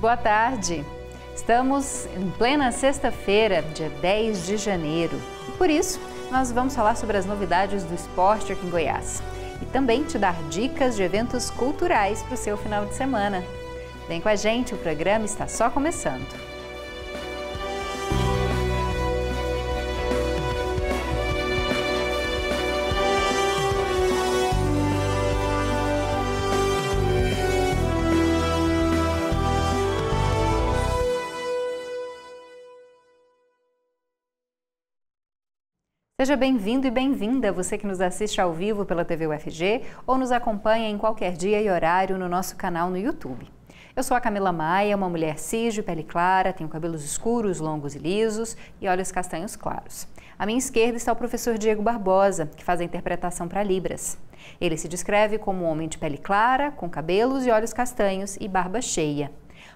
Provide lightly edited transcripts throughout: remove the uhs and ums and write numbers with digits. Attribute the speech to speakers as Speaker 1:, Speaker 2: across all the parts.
Speaker 1: Boa tarde. Estamos em plena sexta-feira, dia 10 de janeiro. E por isso, nós vamos falar sobre as novidades do esporte aqui em Goiás. E também te dar dicas de eventos culturais para o seu final de semana. Vem com a gente, o programa está só começando. Seja bem-vindo e bem-vinda, você que nos assiste ao vivo pela TV UFG ou nos acompanha em qualquer dia e horário no nosso canal no YouTube. Eu sou a Camila Maia, uma mulher cis de pele clara, tenho cabelos escuros, longos e lisos e olhos castanhos claros. À minha esquerda está o professor Diego Barbosa, que faz a interpretação para Libras. Ele se descreve como um homem de pele clara, com cabelos e olhos castanhos e barba cheia.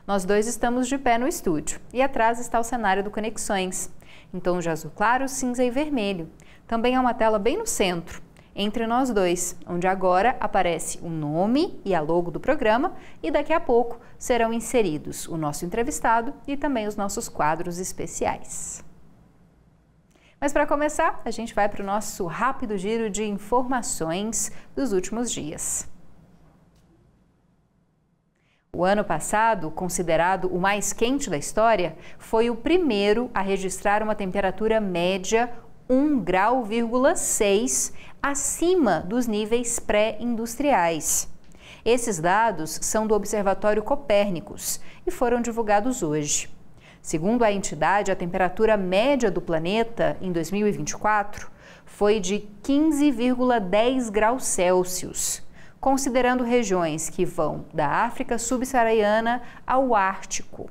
Speaker 1: Nós dois estamos de pé no estúdio e atrás está o cenário do Conexões, em tons de azul claro, cinza e vermelho. Também há uma tela bem no centro, entre nós dois, onde agora aparece o nome e a logo do programa e daqui a pouco serão inseridos o nosso entrevistado e também os nossos quadros especiais. Mas para começar, a gente vai para o nosso rápido giro de informações dos últimos dias. O ano passado, considerado o mais quente da história, foi o primeiro a registrar uma temperatura média 1,6 graus acima dos níveis pré-industriais. Esses dados são do Observatório Copérnicos e foram divulgados hoje. Segundo a entidade, a temperatura média do planeta em 2024 foi de 15,10 graus Celsius. Considerando regiões que vão da África subsaariana ao Ártico.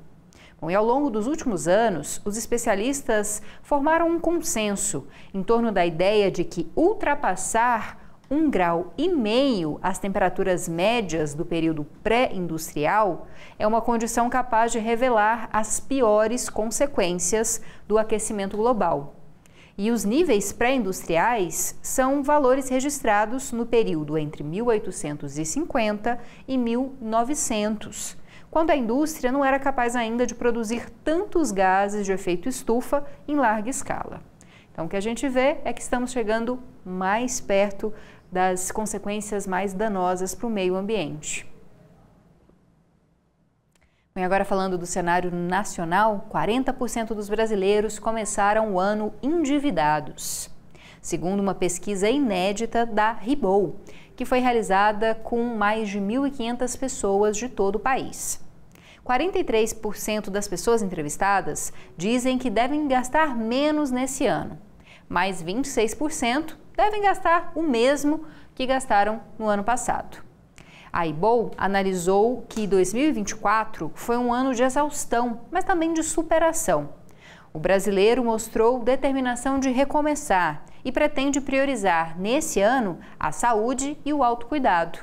Speaker 1: Bom, e ao longo dos últimos anos, os especialistas formaram um consenso em torno da ideia de que ultrapassar 1,5 graus as temperaturas médias do período pré-industrial é uma condição capaz de revelar as piores consequências do aquecimento global. E os níveis pré-industriais são valores registrados no período entre 1850 e 1900, quando a indústria não era capaz ainda de produzir tantos gases de efeito estufa em larga escala. Então, o que a gente vê é que estamos chegando mais perto das consequências mais danosas para o meio ambiente. E agora falando do cenário nacional, 40% dos brasileiros começaram o ano endividados, segundo uma pesquisa inédita da Ribol, que foi realizada com mais de 1.500 pessoas de todo o país. 43% das pessoas entrevistadas dizem que devem gastar menos nesse ano, mas 26% devem gastar o mesmo que gastaram no ano passado. A Ribol analisou que 2024 foi um ano de exaustão, mas também de superação. O brasileiro mostrou determinação de recomeçar e pretende priorizar nesse ano a saúde e o autocuidado.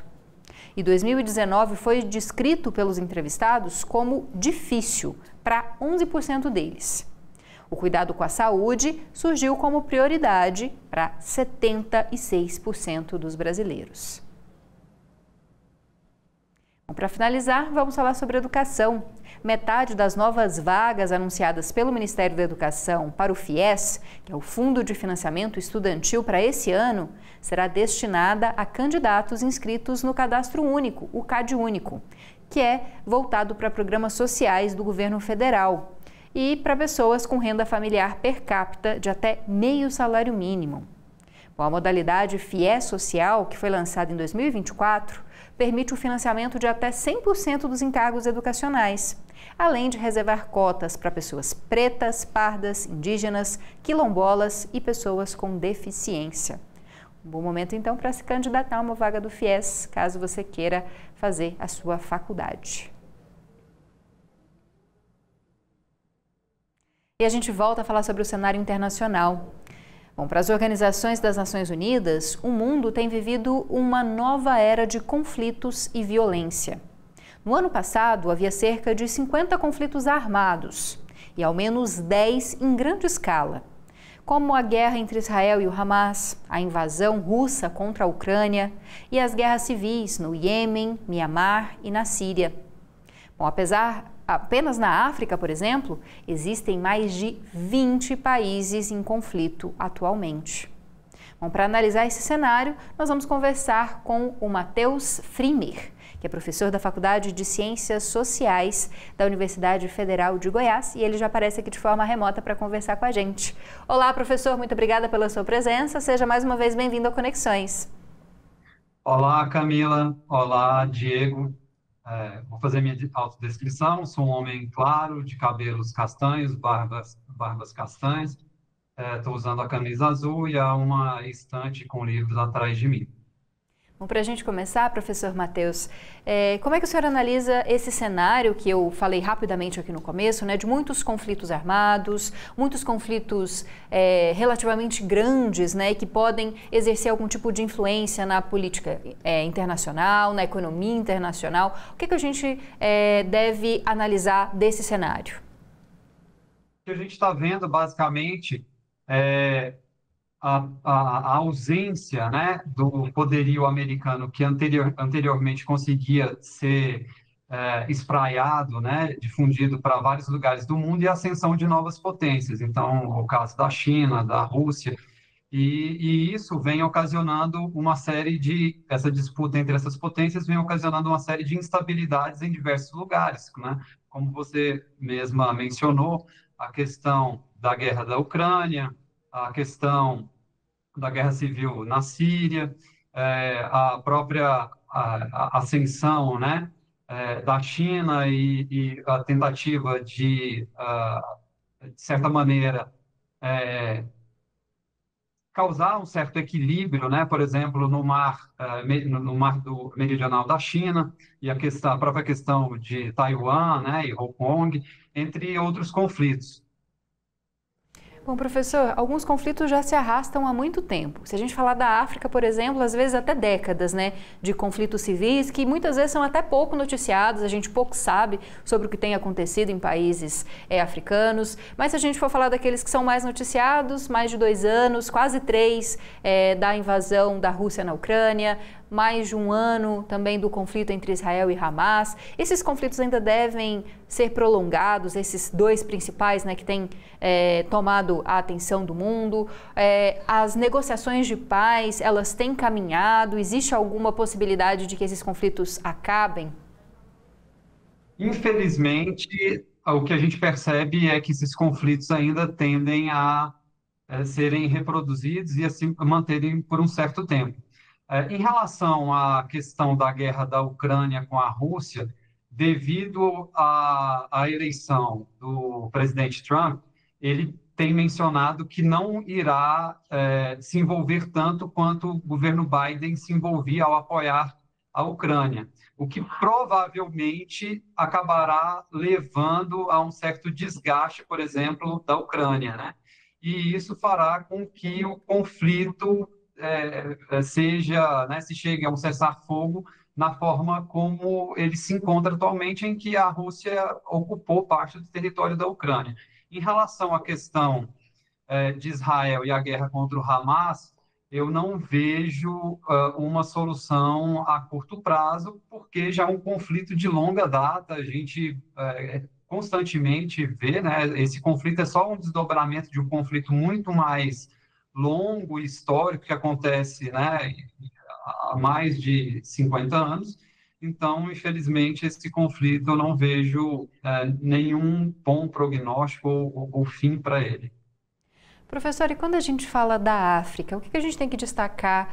Speaker 1: E 2019 foi descrito pelos entrevistados como difícil para 11% deles. O cuidado com a saúde surgiu como prioridade para 76% dos brasileiros. Para finalizar, vamos falar sobre educação. Metade das novas vagas anunciadas pelo Ministério da Educação para o FIES, que é o Fundo de Financiamento Estudantil para esse ano, será destinada a candidatos inscritos no Cadastro Único, o CadÚnico, que é voltado para programas sociais do governo federal e para pessoas com renda familiar per capita de até meio salário mínimo. Bom, a modalidade FIES Social, que foi lançada em 2024, permite o financiamento de até 100% dos encargos educacionais, além de reservar cotas para pessoas pretas, pardas, indígenas, quilombolas e pessoas com deficiência. Um bom momento, então, para se candidatar a uma vaga do FIES, caso você queira fazer a sua faculdade. E a gente volta a falar sobre o cenário internacional. Bom, para as organizações das Nações Unidas, o mundo tem vivido uma nova era de conflitos e violência. No ano passado, havia cerca de 50 conflitos armados e ao menos 10 em grande escala, como a guerra entre Israel e o Hamas, a invasão russa contra a Ucrânia e as guerras civis no Iêmen, Mianmar e na Síria. Bom, apenas na África, por exemplo, existem mais de 20 países em conflito atualmente. Bom, para analisar esse cenário, nós vamos conversar com o Matheus Frimer, que é professor da Faculdade de Ciências Sociais da Universidade Federal de Goiás, e ele já aparece aqui de forma remota para conversar com a gente. Olá, professor, muito obrigada pela sua presença. Seja mais uma vez bem-vindo ao Conexões.
Speaker 2: Olá, Camila. Olá, Diego. Vou fazer minha autodescrição. Sou um homem claro, de cabelos castanhos, barbas castanhas. Estou usando a camisa azul e há uma estante com livros atrás de mim.
Speaker 1: Bom, para a gente começar, professor Matheus, como é que o senhor analisa esse cenário que eu falei rapidamente aqui no começo, né, de muitos conflitos armados, muitos conflitos relativamente grandes, né, que podem exercer algum tipo de influência na política internacional, na economia internacional? O que a gente deve analisar desse cenário?
Speaker 2: O que a gente está vendo, basicamente, é a ausência, né, do poderio americano que anteriormente conseguia ser espraiado, né, difundido para vários lugares do mundo, e a ascensão de novas potências. Então, o caso da China, da Rússia, e isso vem ocasionando essa disputa entre essas potências vem ocasionando uma série de instabilidades em diversos lugares, né? Como você mesma mencionou, a questão da guerra da Ucrânia, a questão da guerra civil na Síria, a própria ascensão, né, da China e a tentativa de certa maneira, causar um certo equilíbrio, né, por exemplo, no mar do meridional da China e a própria questão de Taiwan, né, e Hong Kong, entre outros conflitos.
Speaker 1: Bom, professor, alguns conflitos já se arrastam há muito tempo. Se a gente falar da África, por exemplo, às vezes até décadas, né, de conflitos civis que muitas vezes são até pouco noticiados, a gente pouco sabe sobre o que tem acontecido em países africanos. Mas se a gente for falar daqueles que são mais noticiados, mais de 2 anos, quase 3, da invasão da Rússia na Ucrânia, mais de 1 ano também do conflito entre Israel e Hamas. Esses conflitos ainda devem ser prolongados, esses 2 principais, né, que têm tomado a atenção do mundo. As negociações de paz, elas têm caminhado? Existe alguma possibilidade de que esses conflitos acabem?
Speaker 2: Infelizmente, o que a gente percebe é que esses conflitos ainda tendem a serem reproduzidos e assim manterem por um certo tempo. Em relação à questão da guerra da Ucrânia com a Rússia, devido à eleição do presidente Trump, ele tem mencionado que não irá se envolver tanto quanto o governo Biden se envolvia ao apoiar a Ucrânia, o que provavelmente acabará levando a um certo desgaste, por exemplo, da Ucrânia, né? E isso fará com que o conflito seja, né, se chegue a um cessar-fogo na forma como ele se encontra atualmente, em que a Rússia ocupou parte do território da Ucrânia. Em relação à questão de Israel e a guerra contra o Hamas, eu não vejo uma solução a curto prazo, porque já é um conflito de longa data, a gente constantemente vê, né, esse conflito é só um desdobramento de um conflito muito mais longo e histórico que acontece, né, há mais de 50 anos. Então, infelizmente, esse conflito eu não vejo nenhum bom prognóstico ou fim para ele.
Speaker 1: Professor, e quando a gente fala da África, o que a gente tem que destacar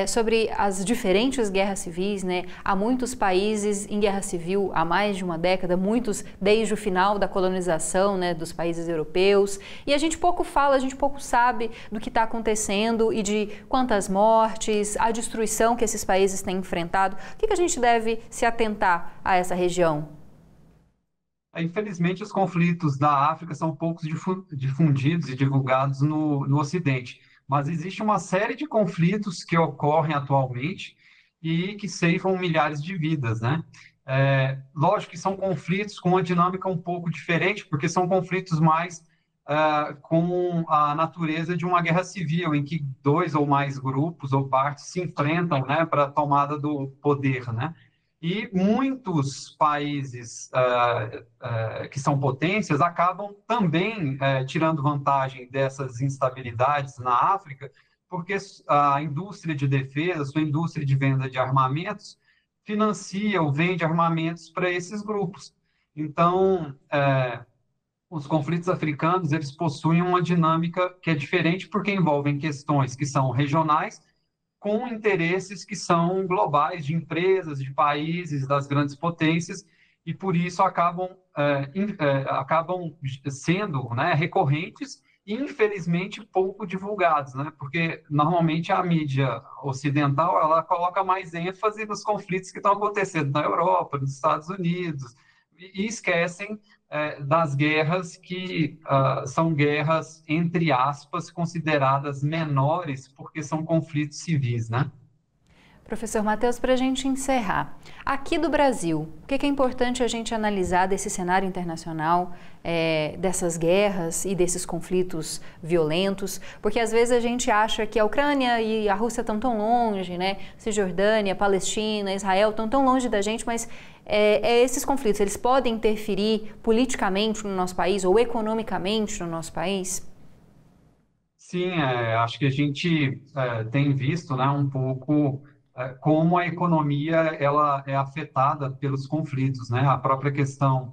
Speaker 1: sobre as diferentes guerras civis, né? Há muitos países em guerra civil há mais de uma década, muitos desde o final da colonização, né, dos países europeus, e a gente pouco fala, a gente pouco sabe do que está acontecendo e de quantas mortes, a destruição que esses países têm enfrentado. O que a gente deve se atentar a essa região?
Speaker 2: Infelizmente, os conflitos da África são poucos difundidos e divulgados no Ocidente, mas existe uma série de conflitos que ocorrem atualmente e que ceifam milhares de vidas, né? Lógico que são conflitos com uma dinâmica um pouco diferente, porque são conflitos mais com a natureza de uma guerra civil, em que 2 ou mais grupos ou partes se enfrentam, né, para a tomada do poder, né? E muitos países que são potências acabam também tirando vantagem dessas instabilidades na África, porque a indústria de defesa, sua indústria de venda de armamentos, financia ou vende armamentos para esses grupos. Então, os conflitos africanos, eles possuem uma dinâmica que é diferente porque envolvem questões que são regionais com interesses que são globais, de empresas, de países, das grandes potências, e por isso acabam sendo, né, recorrentes e, infelizmente, pouco divulgados, né? Porque, normalmente, a mídia ocidental ela coloca mais ênfase nos conflitos que estão acontecendo na Europa, nos Estados Unidos, e esquecem das guerras que são guerras, entre aspas, consideradas menores, porque são conflitos civis, né?
Speaker 1: Professor Matheus, para a gente encerrar, aqui do Brasil, o que é importante a gente analisar desse cenário internacional, dessas guerras e desses conflitos violentos? Porque às vezes a gente acha que a Ucrânia e a Rússia estão tão longe, né? Cisjordânia, Palestina, Israel estão tão longe da gente, mas esses conflitos, eles podem interferir politicamente no nosso país ou economicamente no nosso país?
Speaker 2: Sim, acho que a gente tem visto, né, um pouco como a economia ela é afetada pelos conflitos, né? A própria questão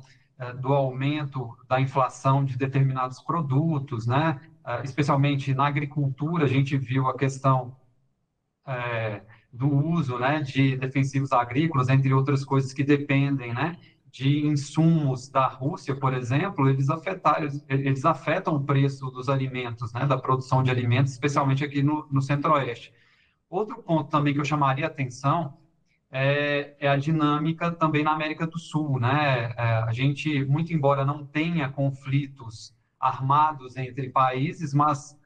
Speaker 2: do aumento da inflação de determinados produtos, né? Especialmente na agricultura, a gente viu a questão do uso, né, de defensivos agrícolas, entre outras coisas que dependem, né, de insumos da Rússia, por exemplo, eles afetam o preço dos alimentos, né, da produção de alimentos, especialmente aqui no Centro-Oeste. Outro ponto também que eu chamaria a atenção é a dinâmica também na América do Sul, né? A gente, muito embora não tenha conflitos armados entre países, mas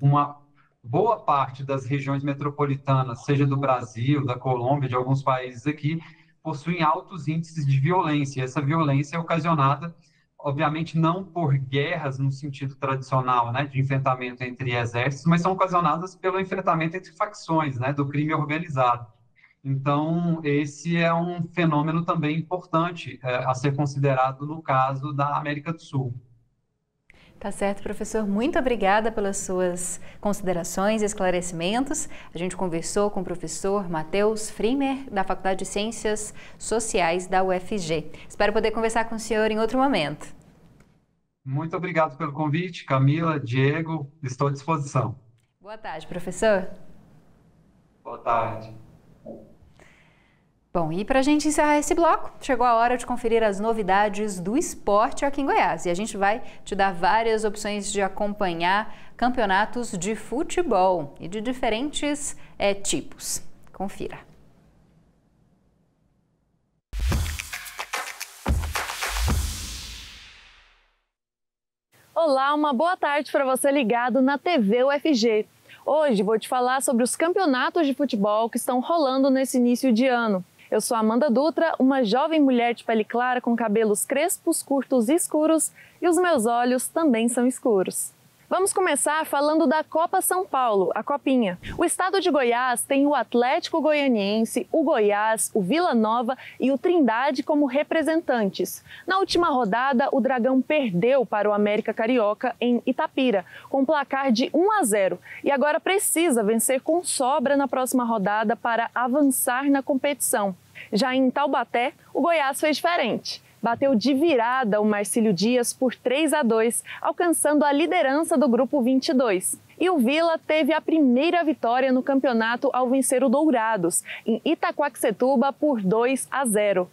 Speaker 2: uma boa parte das regiões metropolitanas, seja do Brasil, da Colômbia, de alguns países aqui, possuem altos índices de violência. Essa violência é ocasionada, obviamente, não por guerras no sentido tradicional, né, de enfrentamento entre exércitos, mas são ocasionadas pelo enfrentamento entre facções, né, do crime organizado. Então, esse é um fenômeno também importante a ser considerado no caso da América do Sul.
Speaker 1: Tá certo, professor. Muito obrigada pelas suas considerações e esclarecimentos. A gente conversou com o professor Matheus Frimer, da Faculdade de Ciências Sociais da UFG. Espero poder conversar com o senhor em outro momento.
Speaker 2: Muito obrigado pelo convite, Camila, Diego, estou à disposição.
Speaker 1: Boa tarde, professor.
Speaker 2: Boa tarde.
Speaker 1: Bom, e para a gente encerrar esse bloco, chegou a hora de conferir as novidades do esporte aqui em Goiás. E a gente vai te dar várias opções de acompanhar campeonatos de futebol e de diferentes tipos. Confira.
Speaker 3: Olá, uma boa tarde para você ligado na TV UFG. Hoje vou te falar sobre os campeonatos de futebol que estão rolando nesse início de ano. Eu sou Amanda Dutra, uma jovem mulher de pele clara com cabelos crespos, curtos e escuros, e os meus olhos também são escuros. Vamos começar falando da Copa São Paulo, a Copinha. O estado de Goiás tem o Atlético Goianiense, o Goiás, o Vila Nova e o Trindade como representantes. Na última rodada, o Dragão perdeu para o América Carioca em Itapira, com placar de 1-0, e agora precisa vencer com sobra na próxima rodada para avançar na competição. Já em Taubaté, o Goiás fez diferente. Bateu de virada o Marcílio Dias por 3-2, alcançando a liderança do Grupo 22. E o Vila teve a primeira vitória no campeonato ao vencer o Dourados, em Itaquaquecetuba, por 2-0.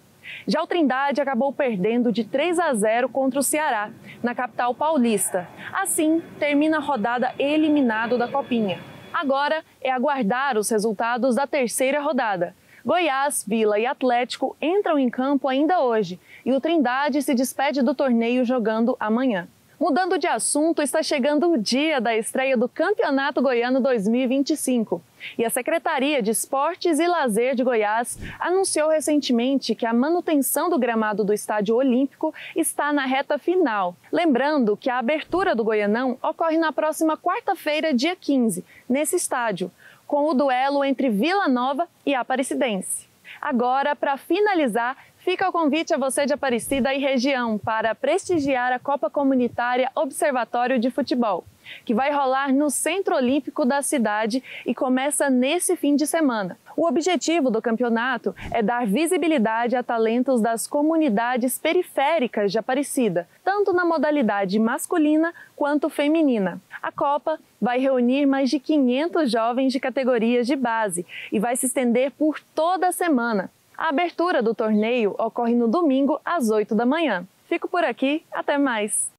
Speaker 3: Já o Trindade acabou perdendo de 3-0 contra o Ceará, na capital paulista. Assim, termina a rodada eliminado da Copinha. Agora é aguardar os resultados da terceira rodada. Goiás, Vila e Atlético entram em campo ainda hoje e o Trindade se despede do torneio jogando amanhã. Mudando de assunto, está chegando o dia da estreia do Campeonato Goiano 2025. E a Secretaria de Esportes e Lazer de Goiás anunciou recentemente que a manutenção do gramado do Estádio Olímpico está na reta final. Lembrando que a abertura do Goianão ocorre na próxima quarta-feira, dia 15, nesse estádio, com o duelo entre Vila Nova e Aparecidense. Agora, para finalizar, fica o convite a você de Aparecida e região para prestigiar a Copa Comunitária Observatório de Futebol, que vai rolar no Centro Olímpico da cidade e começa nesse fim de semana. O objetivo do campeonato é dar visibilidade a talentos das comunidades periféricas de Aparecida, tanto na modalidade masculina quanto feminina. A Copa vai reunir mais de 500 jovens de categorias de base e vai se estender por toda a semana. A abertura do torneio ocorre no domingo às 8 da manhã. Fico por aqui, até mais!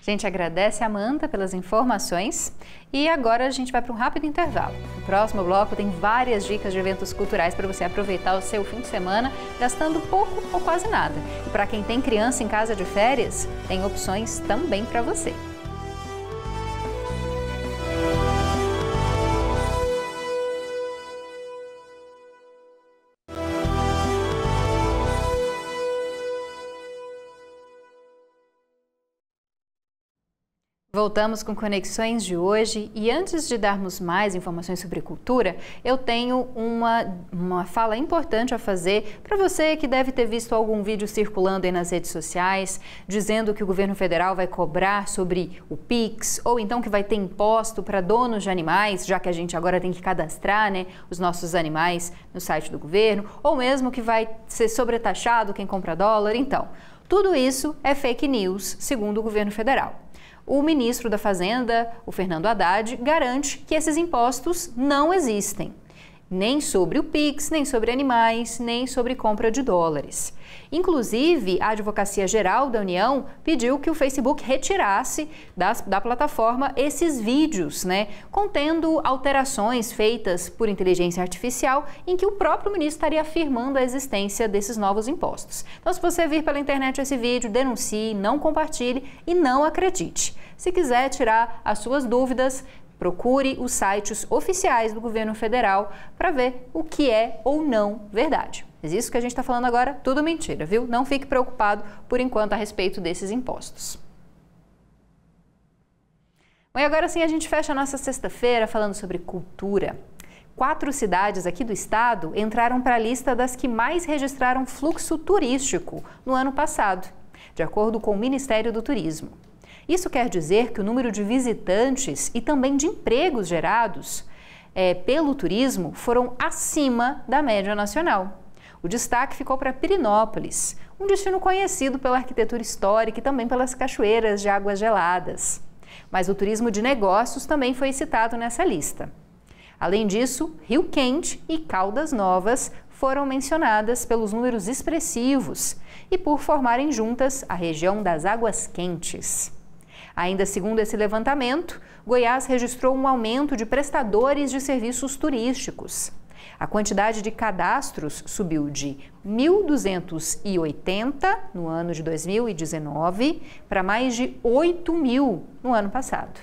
Speaker 1: A gente agradece a Amanda pelas informações e agora a gente vai para um rápido intervalo. No próximo bloco tem várias dicas de eventos culturais para você aproveitar o seu fim de semana gastando pouco ou quase nada. E para quem tem criança em casa de férias, tem opções também para você. Voltamos com Conexões de hoje e antes de darmos mais informações sobre cultura, eu tenho uma fala importante a fazer para você que deve ter visto algum vídeo circulando aí nas redes sociais, dizendo que o governo federal vai cobrar sobre o Pix ou então que vai ter imposto para donos de animais, já que a gente agora tem que cadastrar, né, os nossos animais no site do governo, ou mesmo que vai ser sobretaxado quem compra dólar. Então, tudo isso é fake news, segundo o governo federal. O ministro da Fazenda, o Fernando Haddad, garante que esses impostos não existem, nem sobre o Pix, nem sobre animais, nem sobre compra de dólares. Inclusive, a Advocacia Geral da União pediu que o Facebook retirasse da plataforma esses vídeos, né, contendo alterações feitas por inteligência artificial em que o próprio ministro estaria afirmando a existência desses novos impostos. Então, se você vir pela internet esse vídeo, denuncie, não compartilhe e não acredite. Se quiser tirar as suas dúvidas, procure os sites oficiais do governo federal para ver o que é ou não verdade. Mas isso que a gente está falando agora, tudo mentira, viu? Não fique preocupado por enquanto a respeito desses impostos. Bom, e agora sim a gente fecha a nossa sexta-feira falando sobre cultura. 4 cidades aqui do estado entraram para a lista das que mais registraram fluxo turístico no ano passado, de acordo com o Ministério do Turismo. Isso quer dizer que o número de visitantes e também de empregos gerados pelo turismo foram acima da média nacional. O destaque ficou para Pirenópolis, um destino conhecido pela arquitetura histórica e também pelas cachoeiras de águas geladas. Mas o turismo de negócios também foi citado nessa lista. Além disso, Rio Quente e Caldas Novas foram mencionadas pelos números expressivos e por formarem juntas a região das águas quentes. Ainda segundo esse levantamento, Goiás registrou um aumento de prestadores de serviços turísticos. A quantidade de cadastros subiu de 1.280 no ano de 2019 para mais de 8.000 no ano passado.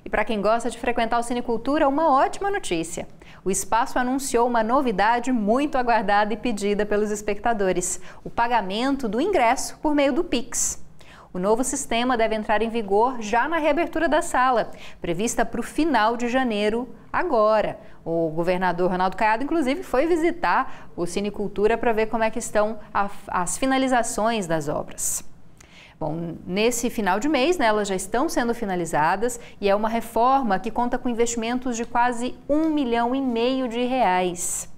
Speaker 1: E para quem gosta de frequentar o Cinecultura, uma ótima notícia. O espaço anunciou uma novidade muito aguardada e pedida pelos espectadores: o pagamento do ingresso por meio do Pix. O novo sistema deve entrar em vigor já na reabertura da sala, prevista para o final de janeiro agora. O governador Ronaldo Caiado, inclusive, foi visitar o Cinecultura para ver como é que estão as finalizações das obras. Bom, nesse final de mês, né, elas já estão sendo finalizadas e é uma reforma que conta com investimentos de quase R$1,5 milhão de reais.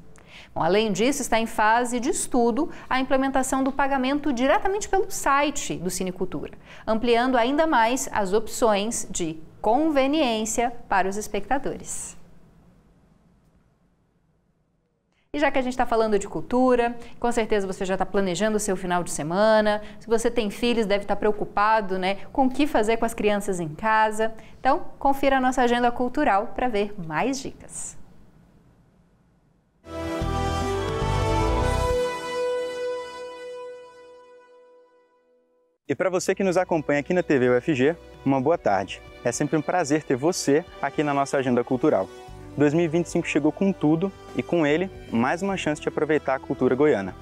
Speaker 1: Bom, além disso, está em fase de estudo a implementação do pagamento diretamente pelo site do Cinecultura, ampliando ainda mais as opções de conveniência para os espectadores. E já que a gente está falando de cultura, com certeza você já está planejando o seu final de semana. Se você tem filhos, deve estar preocupado, né, com o que fazer com as crianças em casa. Então, confira a nossa agenda cultural para ver mais dicas.
Speaker 4: E para você que nos acompanha aqui na TV UFG, uma boa tarde. É sempre um prazer ter você aqui na nossa agenda cultural. 2025 chegou com tudo e com ele, mais uma chance de aproveitar a cultura goiana.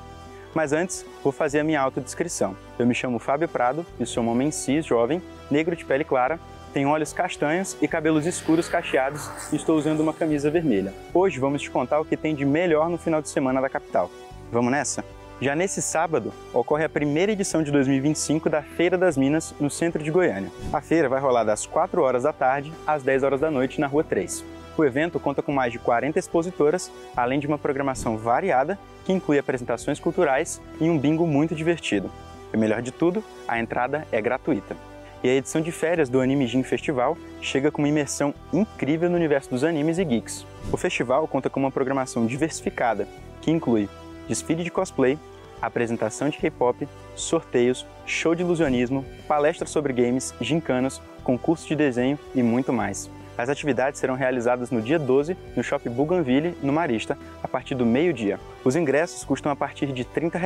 Speaker 4: Mas antes, vou fazer a minha autodescrição. Eu me chamo Fábio Prado e sou um homem cis, jovem, negro de pele clara, Tenho olhos castanhos e cabelos escuros cacheados e estou usando uma camisa vermelha. Hoje vamos te contar o que tem de melhor no final de semana da capital. Vamos nessa? Já nesse sábado, ocorre a primeira edição de 2025 da Feira das Minas, no centro de Goiânia. A feira vai rolar das 4 horas da tarde às 10 horas da noite na Rua 3. O evento conta com mais de 40 expositoras, além de uma programação variada que inclui apresentações culturais e um bingo muito divertido. E melhor de tudo, a entrada é gratuita. E a edição de férias do Anime Gym Festival chega com uma imersão incrível no universo dos animes e geeks. O festival conta com uma programação diversificada, que inclui desfile de cosplay, apresentação de K-pop, sorteios, show de ilusionismo, palestras sobre games, gincanas, concurso de desenho e muito mais. As atividades serão realizadas no dia 12 no Shopping Bougainville, no Marista, a partir do meio-dia. Os ingressos custam a partir de R$ 30.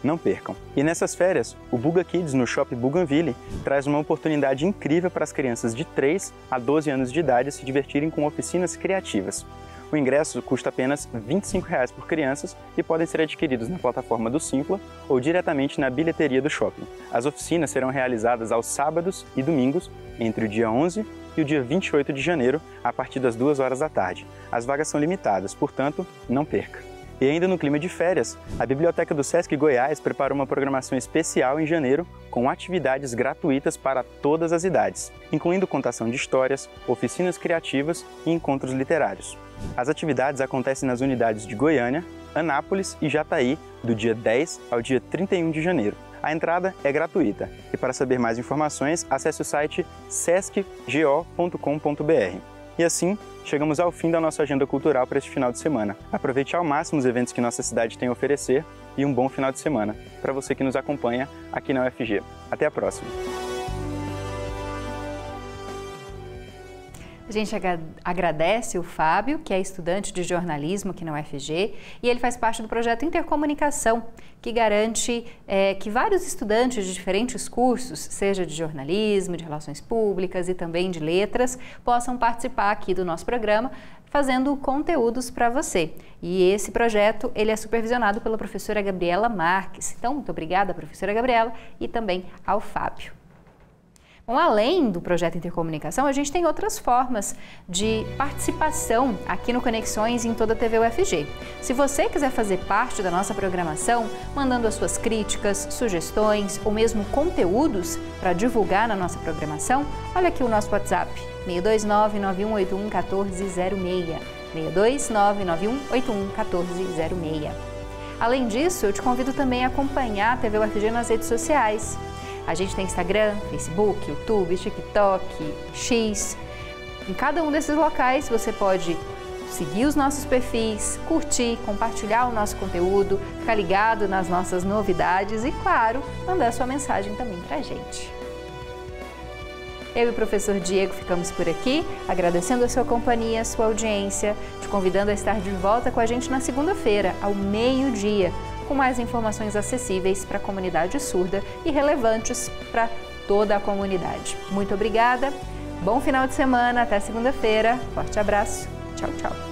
Speaker 4: Não percam! E nessas férias, o Buga Kids no Shopping Bougainville traz uma oportunidade incrível para as crianças de 3 a 12 anos de idade se divertirem com oficinas criativas. O ingresso custa apenas R$ 25 por crianças e podem ser adquiridos na plataforma do Simpla ou diretamente na bilheteria do shopping. As oficinas serão realizadas aos sábados e domingos, entre o dia 11 e o dia 28 de janeiro, a partir das 2 horas da tarde. As vagas são limitadas, portanto, não perca. E ainda no clima de férias, a Biblioteca do Sesc Goiás preparou uma programação especial em janeiro com atividades gratuitas para todas as idades, incluindo contação de histórias, oficinas criativas e encontros literários. As atividades acontecem nas unidades de Goiânia, Anápolis e Jataí, do dia 10 ao dia 31 de janeiro. A entrada é gratuita e para saber mais informações, acesse o site sescgo.com.br. E assim, chegamos ao fim da nossa agenda cultural para este final de semana. Aproveite ao máximo os eventos que nossa cidade tem a oferecer e um bom final de semana para você que nos acompanha aqui na UFG. Até a próxima!
Speaker 1: A gente agradece o Fábio, que é estudante de jornalismo aqui na UFG, e ele faz parte do projeto Intercomunicação, que garante que vários estudantes de diferentes cursos, seja de jornalismo, de relações públicas e também de letras, possam participar aqui do nosso programa, fazendo conteúdos para você. E esse projeto ele é supervisionado pela professora Gabriela Marques. Então, muito obrigada, professora Gabriela, e também ao Fábio. Bom, além do projeto Intercomunicação, a gente tem outras formas de participação aqui no Conexões em toda a TV UFG. Se você quiser fazer parte da nossa programação, mandando as suas críticas, sugestões ou mesmo conteúdos para divulgar na nossa programação, olha aqui o nosso WhatsApp, 629-9181-1406, 629-9181-1406. Além disso, eu te convido também a acompanhar a TV UFG nas redes sociais. A gente tem Instagram, Facebook, YouTube, TikTok, X. Em cada um desses locais você pode seguir os nossos perfis, curtir, compartilhar o nosso conteúdo, ficar ligado nas nossas novidades e, claro, mandar sua mensagem também pra gente. Eu e o professor Diego ficamos por aqui, agradecendo a sua companhia, a sua audiência, te convidando a estar de volta com a gente na segunda-feira, ao meio-dia, com mais informações acessíveis para a comunidade surda e relevantes para toda a comunidade. Muito obrigada, bom final de semana, até segunda-feira, forte abraço, tchau, tchau.